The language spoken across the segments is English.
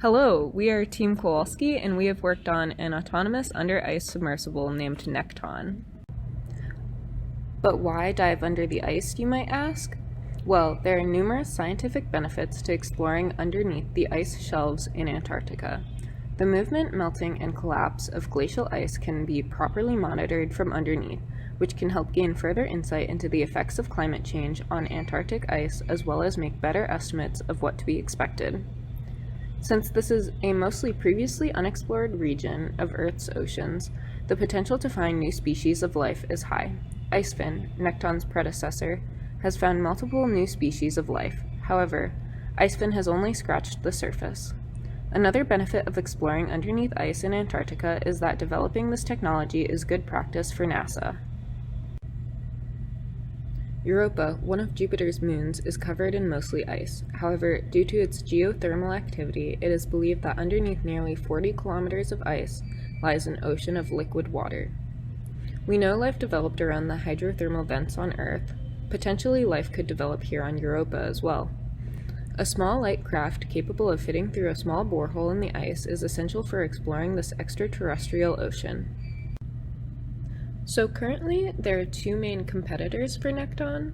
Hello, we are Team Kowalski and we have worked on an autonomous under-ice submersible named NEKTON. But why dive under the ice, you might ask? Well, there are numerous scientific benefits to exploring underneath the ice shelves in Antarctica. The movement, melting, and collapse of glacial ice can be properly monitored from underneath, which can help gain further insight into the effects of climate change on Antarctic ice as well as make better estimates of what to be expected. Since this is a mostly previously unexplored region of Earth's oceans, the potential to find new species of life is high. Icefin, Nekton's predecessor, has found multiple new species of life. However, Icefin has only scratched the surface. Another benefit of exploring underneath ice in Antarctica is that developing this technology is good practice for NASA. Europa, one of Jupiter's moons, is covered in mostly ice. However, due to its geothermal activity, it is believed that underneath nearly 40 kilometers of ice lies an ocean of liquid water. We know life developed around the hydrothermal vents on Earth. Potentially, life could develop here on Europa as well. A small light craft capable of fitting through a small borehole in the ice is essential for exploring this extraterrestrial ocean. So currently, there are two main competitors for NEKTON,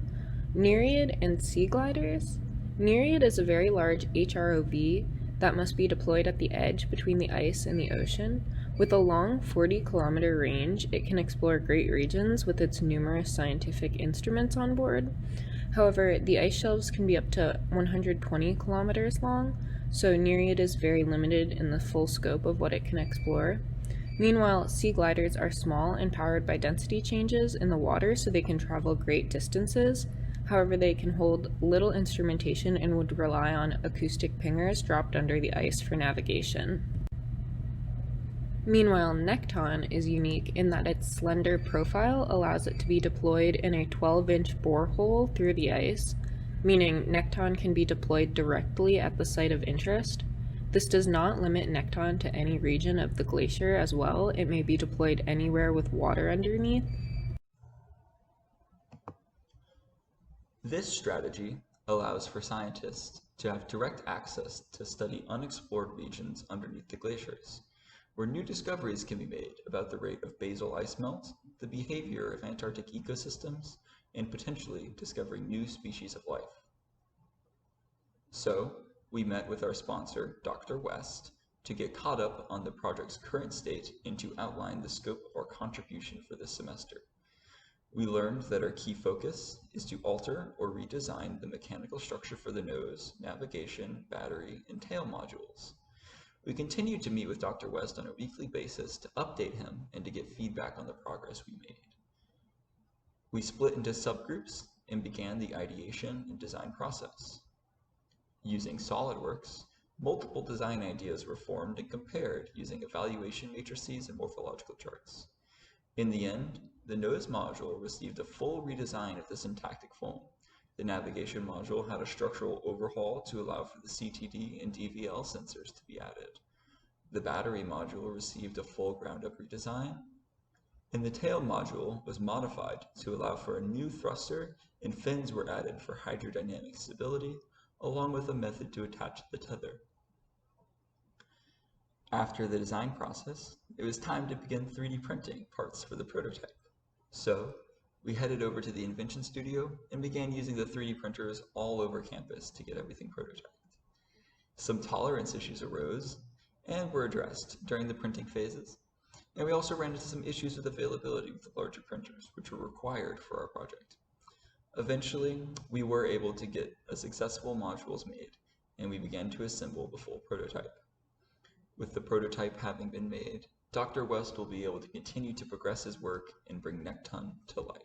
Nereid and Sea Gliders. Nereid is a very large HROV that must be deployed at the edge between the ice and the ocean. With a long 40-kilometer range, it can explore great regions with its numerous scientific instruments on board. However, the ice shelves can be up to 120 kilometers long, so Nereid is very limited in the full scope of what it can explore. Meanwhile, sea gliders are small and powered by density changes in the water, so they can travel great distances. However, they can hold little instrumentation and would rely on acoustic pingers dropped under the ice for navigation. Meanwhile, NEKTON is unique in that its slender profile allows it to be deployed in a 12-inch borehole through the ice, meaning NEKTON can be deployed directly at the site of interest. This does not limit NEKTON to any region of the glacier as well. It may be deployed anywhere with water underneath. This strategy allows for scientists to have direct access to study unexplored regions underneath the glaciers, where new discoveries can be made about the rate of basal ice melt, the behavior of Antarctic ecosystems, and potentially discovering new species of life. So, we met with our sponsor, Dr. West, to get caught up on the project's current state and to outline the scope of our contribution for this semester. We learned that our key focus is to alter or redesign the mechanical structure for the nose, navigation, battery, and tail modules. We continue to meet with Dr. West on a weekly basis to update him and to get feedback on the progress we made. We split into subgroups and began the ideation and design process. Using SOLIDWORKS, multiple design ideas were formed and compared using evaluation matrices and morphological charts. In the end, the nose module received a full redesign of the syntactic foam. The navigation module had a structural overhaul to allow for the CTD and DVL sensors to be added. The battery module received a full ground-up redesign, and the tail module was modified to allow for a new thruster, and fins were added for hydrodynamic stability, along with a method to attach the tether. After the design process, it was time to begin 3D printing parts for the prototype. So, we headed over to the Invention Studio and began using the 3D printers all over campus to get everything prototyped. Some tolerance issues arose and were addressed during the printing phases, and we also ran into some issues with availability with the larger printers, which were required for our project. Eventually, we were able to get successful modules made, and we began to assemble the full prototype. With the prototype having been made, Dr. West will be able to continue to progress his work and bring NEKTON to life.